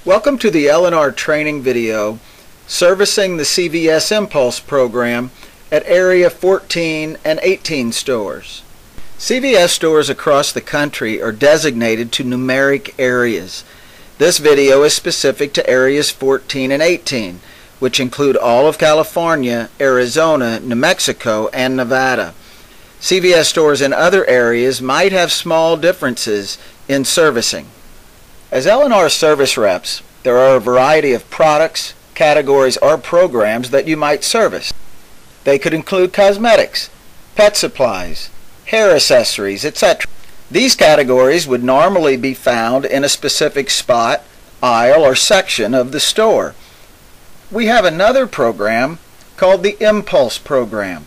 Welcome to the L&R training video servicing the CVS Impulse program at Area 14 and 18 stores. CVS stores across the country are designated to numeric areas. This video is specific to Areas 14 and 18, which include all of California, Arizona, New Mexico, and Nevada. CVS stores in other areas might have small differences in servicing. As L&R service reps, there are a variety of products, categories, or programs that you might service. They could include cosmetics, pet supplies, hair accessories, etc. These categories would normally be found in a specific spot, aisle, or section of the store. We have another program called the Impulse program.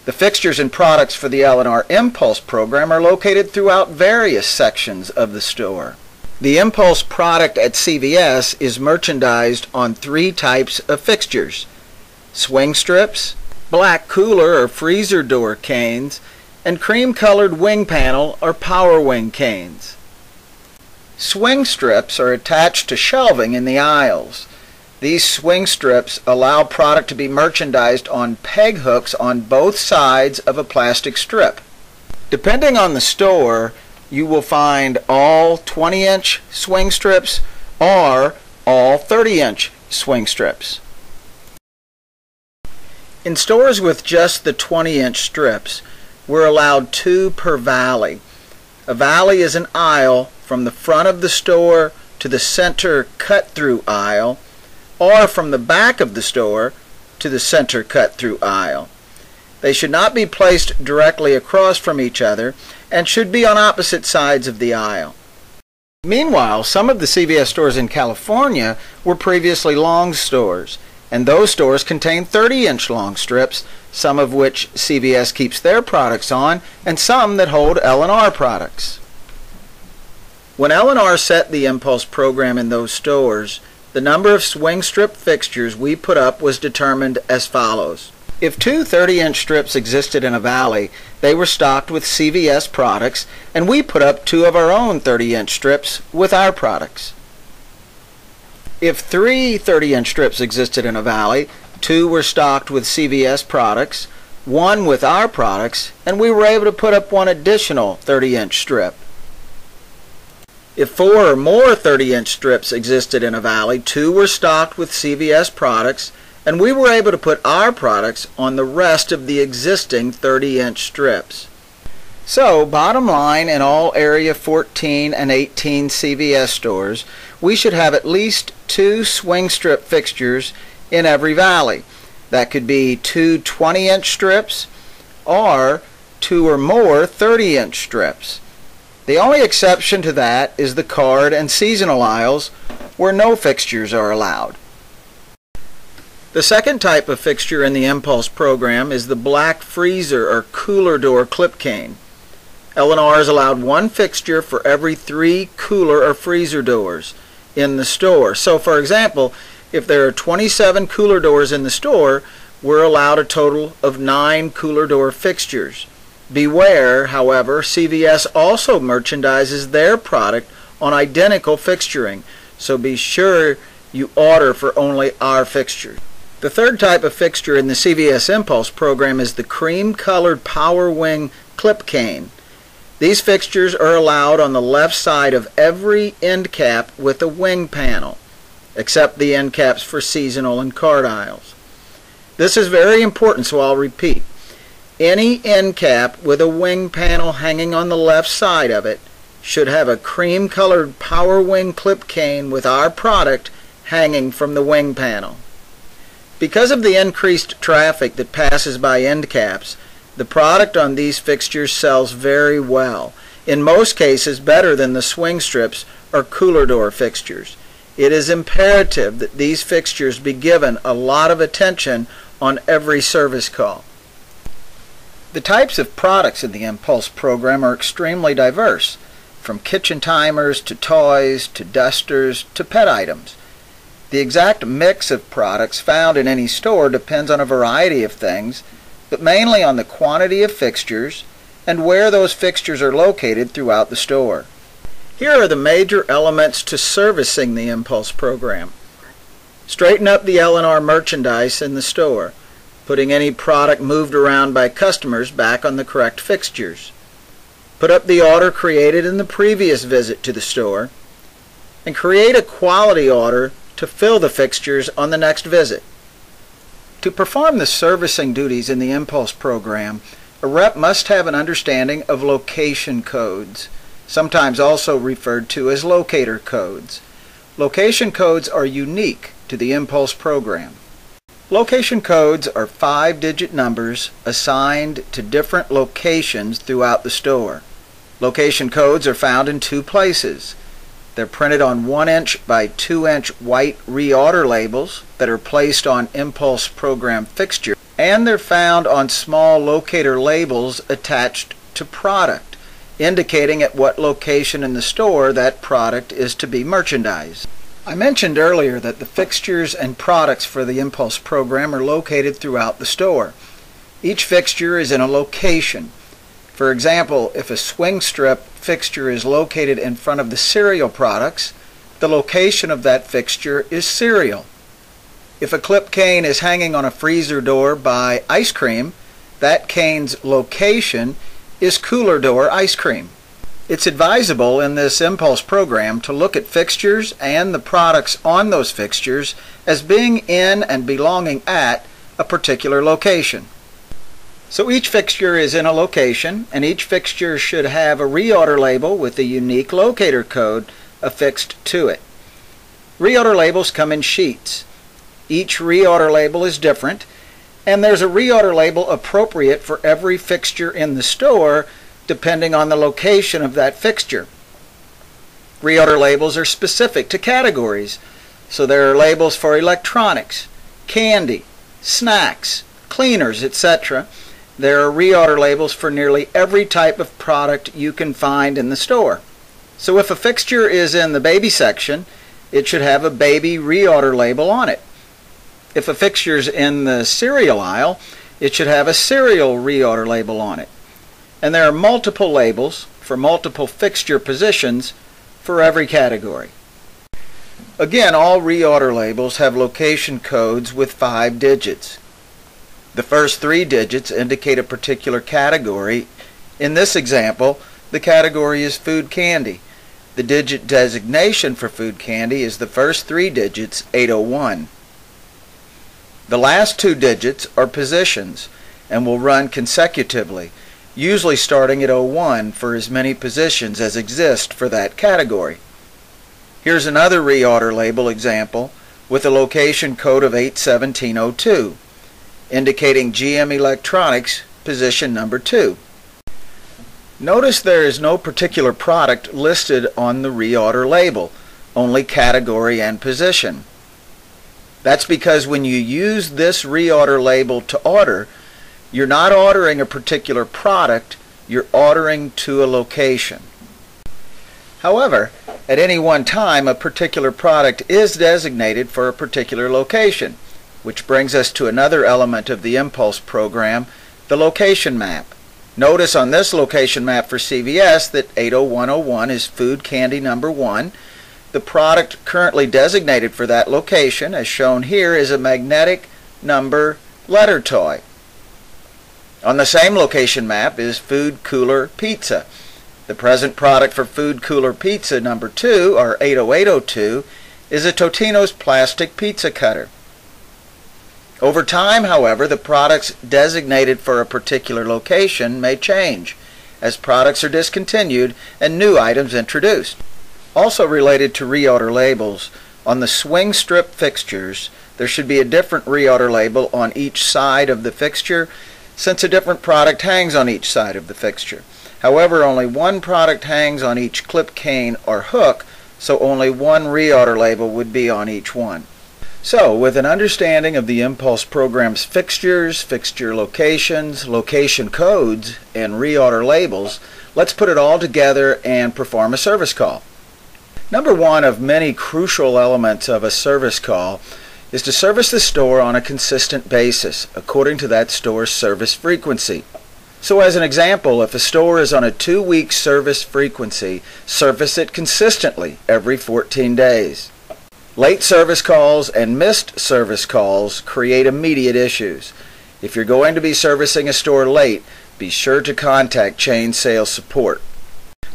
The fixtures and products for the L&R Impulse program are located throughout various sections of the store. The Impulse product at CVS is merchandised on three types of fixtures: swing strips, black cooler or freezer door canes, and cream-colored wing panel or power wing canes. Swing strips are attached to shelving in the aisles. These swing strips allow product to be merchandised on peg hooks on both sides of a plastic strip. Depending on the store, you will find all 20-inch swing strips or all 30-inch swing strips. In stores with just the 20-inch strips, we're allowed 2 per valley. A valley is an aisle from the front of the store to the center cut-through aisle, or from the back of the store to the center cut-through aisle. They should not be placed directly across from each other and should be on opposite sides of the aisle. Meanwhile, some of the CVS stores in California were previously long stores, and those stores contain 30-inch long strips, some of which CVS keeps their products on, and some that hold L&R products. When L&R set the Impulse program in those stores, the number of swing strip fixtures we put up was determined as follows. If 2 30-inch strips existed in a valley, they were stocked with CVS products, and we put up 2 of our own 30-inch strips with our products. If 3 30-inch strips existed in a valley, 2 were stocked with CVS products, 1 with our products, and we were able to put up 1 additional 30-inch strip. If 4 or more 30-inch strips existed in a valley, 2 were stocked with CVS products, and we were able to put our products on the rest of the existing 30-inch strips. So, bottom line, in all Area 14 and 18 CVS stores, we should have at least 2 swing strip fixtures in every valley. That could be 2 20-inch strips or 2 or more 30-inch strips. The only exception to that is the card and seasonal aisles, where no fixtures are allowed. The second type of fixture in the Impulse program is the black freezer or cooler door clip cane. L&R is allowed 1 fixture for every 3 cooler or freezer doors in the store. So, for example, if there are 27 cooler doors in the store, we're allowed a total of 9 cooler door fixtures. Beware, however, CVS also merchandises their product on identical fixturing, so be sure you order for only our fixtures. The third type of fixture in the CVS Impulse program is the cream-colored power wing clip cane. These fixtures are allowed on the left side of every end cap with a wing panel, except the end caps for seasonal and card aisles. This is very important, so I'll repeat. Any end cap with a wing panel hanging on the left side of it should have a cream-colored power wing clip cane with our product hanging from the wing panel. Because of the increased traffic that passes by end caps, the product on these fixtures sells very well, in most cases better than the swing strips or cooler door fixtures. It is imperative that these fixtures be given a lot of attention on every service call. The types of products in the Impulse program are extremely diverse, from kitchen timers to toys to dusters to pet items. The exact mix of products found in any store depends on a variety of things, but mainly on the quantity of fixtures and where those fixtures are located throughout the store. Here are the major elements to servicing the Impulse program. Straighten up the L&R merchandise in the store, putting any product moved around by customers back on the correct fixtures. Put up the order created in the previous visit to the store, and create a quality order to fill the fixtures on the next visit. To perform the servicing duties in the Impulse program, a rep must have an understanding of location codes, sometimes also referred to as locator codes. Location codes are unique to the Impulse program. Location codes are 5-digit numbers assigned to different locations throughout the store. Location codes are found in 2 places. They're printed on 1-inch by 2-inch white reorder labels that are placed on Impulse program fixtures, and they're found on small locator labels attached to product, indicating at what location in the store that product is to be merchandised. I mentioned earlier that the fixtures and products for the Impulse program are located throughout the store. Each fixture is in a location. For example, if a swing strip fixture is located in front of the cereal products, the location of that fixture is cereal. If a clip cane is hanging on a freezer door by ice cream, that cane's location is cooler door ice cream. It's advisable in this Impulse program to look at fixtures and the products on those fixtures as being in and belonging at a particular location. So each fixture is in a location, and each fixture should have a reorder label with a unique locator code affixed to it. Reorder labels come in sheets. Each reorder label is different, and there's a reorder label appropriate for every fixture in the store depending on the location of that fixture. Reorder labels are specific to categories, so there are labels for electronics, candy, snacks, cleaners, etc. There are reorder labels for nearly every type of product you can find in the store. So if a fixture is in the baby section, it should have a baby reorder label on it. If a fixture is in the cereal aisle, it should have a cereal reorder label on it. And there are multiple labels for multiple fixture positions for every category. Again, all reorder labels have location codes with 5 digits. The first 3 digits indicate a particular category. In this example, the category is food candy. The digit designation for food candy is the first 3 digits, 801. The last 2 digits are positions and will run consecutively, usually starting at 01 for as many positions as exist for that category. Here's another reorder label example with a location code of 81702, indicating GM Electronics position number 2. Notice there is no particular product listed on the reorder label, only category and position. That's because when you use this reorder label to order, you're not ordering a particular product, you're ordering to a location. However, at any one time, a particular product is designated for a particular location, which brings us to another element of the Impulse program, the location map. Notice on this location map for CVS that 80101 is food candy number 1. The product currently designated for that location, as shown here, is a magnetic number letter toy. On the same location map is Food Cooler Pizza. The present product for Food Cooler Pizza number 2, or 80802, is a Totino's plastic pizza cutter. Over time, however, the products designated for a particular location may change as products are discontinued and new items introduced. Also related to reorder labels, on the swing strip fixtures, there should be a different reorder label on each side of the fixture, since a different product hangs on each side of the fixture. However, only one product hangs on each clip cane or hook, so only one reorder label would be on each one. So, with an understanding of the Impulse program's fixtures, fixture locations, location codes, and reorder labels, let's put it all together and perform a service call. Number 1 of many crucial elements of a service call is to service the store on a consistent basis according to that store's service frequency. So as an example, if a store is on a 2-week service frequency, service it consistently every 14 days. Late service calls and missed service calls create immediate issues. If you're going to be servicing a store late, be sure to contact chain sales support.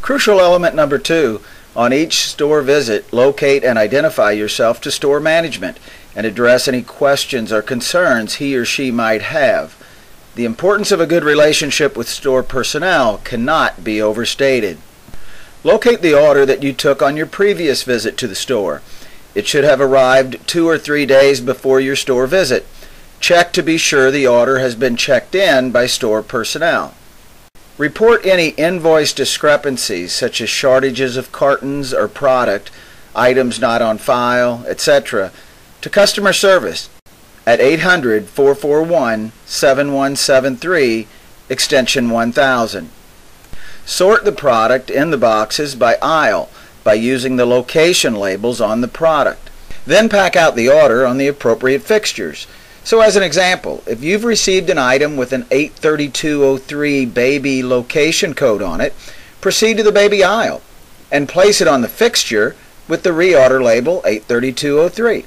Crucial element number 2, on each store visit, locate and identify yourself to store management and address any questions or concerns he or she might have. The importance of a good relationship with store personnel cannot be overstated. Locate the order that you took on your previous visit to the store. It should have arrived 2 or 3 days before your store visit. Check to be sure the order has been checked in by store personnel. Report any invoice discrepancies such as shortages of cartons or product, items not on file, etc. to customer service at 800-441-7173, extension 1000. Sort the product in the boxes by aisle by using the location labels on the product. Then pack out the order on the appropriate fixtures. So as an example, if you've received an item with an 83203 baby location code on it, proceed to the baby aisle and place it on the fixture with the reorder label 83203.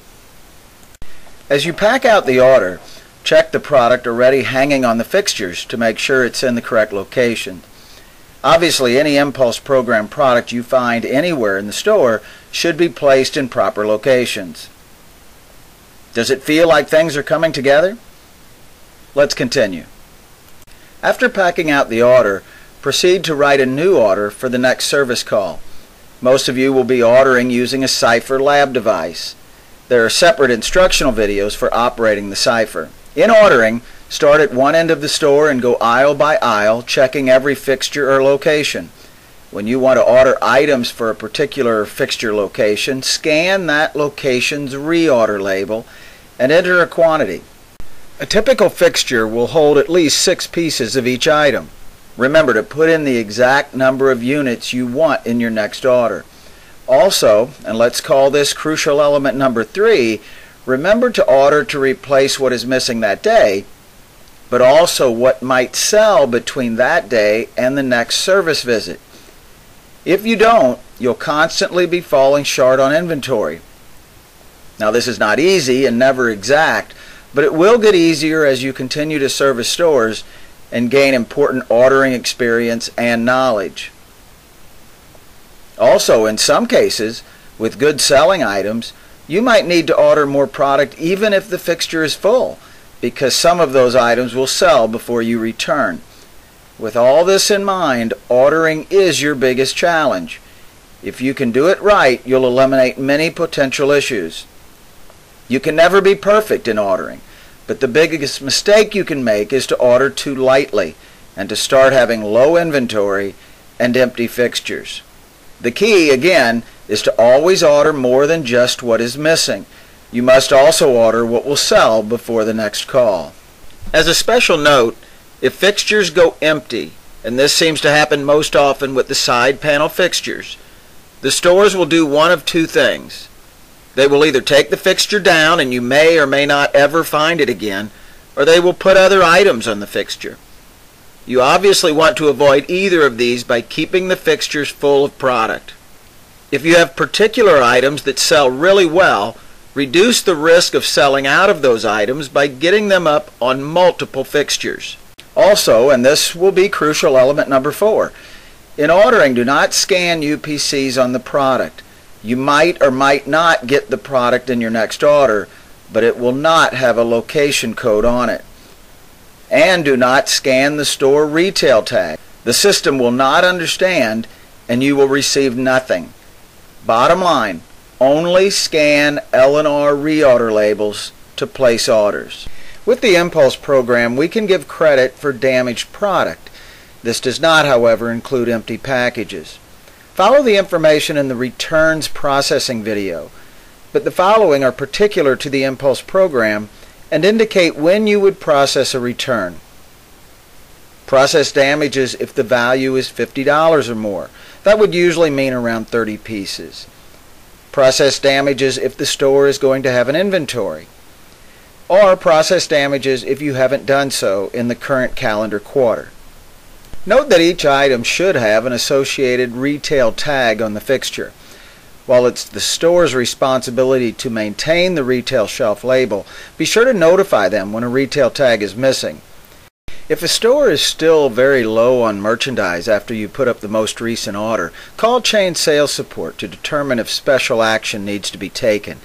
As you pack out the order, check the product already hanging on the fixtures to make sure it's in the correct location. Obviously, any impulse program product you find anywhere in the store should be placed in proper locations. Does it feel like things are coming together? Let's continue. After packing out the order, proceed to write a new order for the next service call. Most of you will be ordering using a Cipher lab device. There are separate instructional videos for operating the Cipher. In ordering, start at one end of the store and go aisle by aisle, checking every fixture or location. When you want to order items for a particular fixture location, scan that location's reorder label and enter a quantity. A typical fixture will hold at least 6 pieces of each item. Remember to put in the exact number of units you want in your next order. Also, and let's call this crucial element number 3, remember to order to replace what is missing that day, but also what might sell between that day and the next service visit. If you don't, you'll constantly be falling short on inventory. Now, this is not easy and never exact, but it will get easier as you continue to service stores and gain important ordering experience and knowledge. Also, in some cases, with good selling items, you might need to order more product even if the fixture is full, because some of those items will sell before you return. With all this in mind, ordering is your biggest challenge. If you can do it right, you'll eliminate many potential issues. You can never be perfect in ordering, but the biggest mistake you can make is to order too lightly and to start having low inventory and empty fixtures. The key, again, is to always order more than just what is missing. You must also order what will sell before the next call. As a special note, if fixtures go empty, and this seems to happen most often with the side panel fixtures, the stores will do one of 2 things. They will either take the fixture down and you may or may not ever find it again, or they will put other items on the fixture. You obviously want to avoid either of these by keeping the fixtures full of product. If you have particular items that sell really well, reduce the risk of selling out of those items by getting them up on multiple fixtures. Also, and this will be crucial element number 4, in ordering, do not scan UPCs on the product. You might or might not get the product in your next order, but it will not have a location code on it. And do not scan the store retail tag. The system will not understand and you will receive nothing. Bottom line, only scan L&R reorder labels to place orders. With the Impulse program, we can give credit for damaged product. This does not, however, include empty packages. Follow the information in the returns processing video, but the following are particular to the Impulse program and indicate when you would process a return. Process damages if the value is $50 or more. That would usually mean around 30 pieces. Process damages if the store is going to have an inventory. Or process damages if you haven't done so in the current calendar quarter. Note that each item should have an associated retail tag on the fixture. While it's the store's responsibility to maintain the retail shelf label, be sure to notify them when a retail tag is missing. If a store is still very low on merchandise after you put up the most recent order, call chain sales support to determine if special action needs to be taken.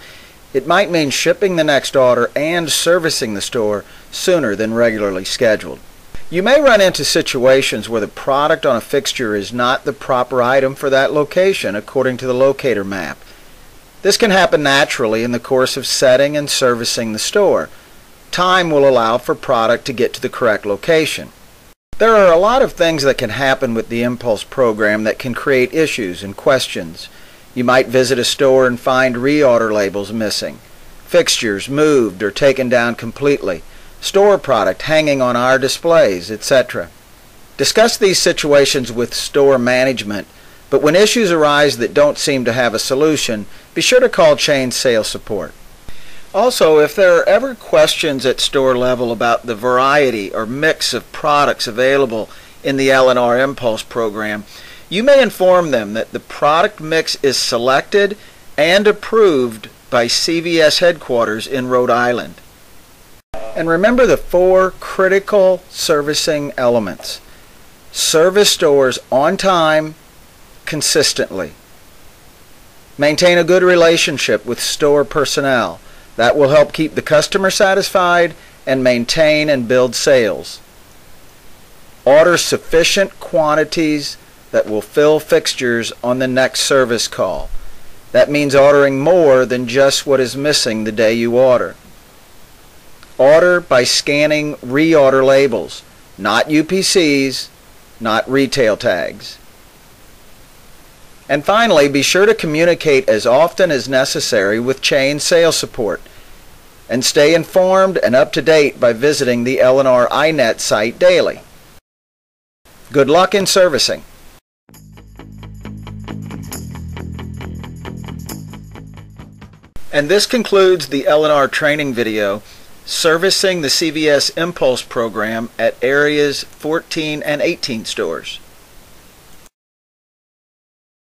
It might mean shipping the next order and servicing the store sooner than regularly scheduled. You may run into situations where the product on a fixture is not the proper item for that location according to the locator map. This can happen naturally in the course of setting and servicing the store. Time will allow for product to get to the correct location. There are a lot of things that can happen with the Impulse program that can create issues and questions. You might visit a store and find reorder labels missing, fixtures moved or taken down completely, store product hanging on our displays, etc. Discuss these situations with store management, but when issues arise that don't seem to have a solution, be sure to call chain sales support. Also, if there are ever questions at store level about the variety or mix of products available in the L&R Impulse program, you may inform them that the product mix is selected and approved by CVS headquarters in Rhode Island. And remember the 4 critical servicing elements. Service stores on time, consistently. Maintain a good relationship with store personnel. That will help keep the customer satisfied and maintain and build sales. Order sufficient quantities that will fill fixtures on the next service call. That means ordering more than just what is missing the day you order. Order by scanning reorder labels, not UPCs, not retail tags. And finally, be sure to communicate as often as necessary with chain sales support, and stay informed and up to date by visiting the L&R iNet site daily. Good luck in servicing. And this concludes the L&R training video, Servicing the CVS Impulse program at Areas 14 and 18 stores.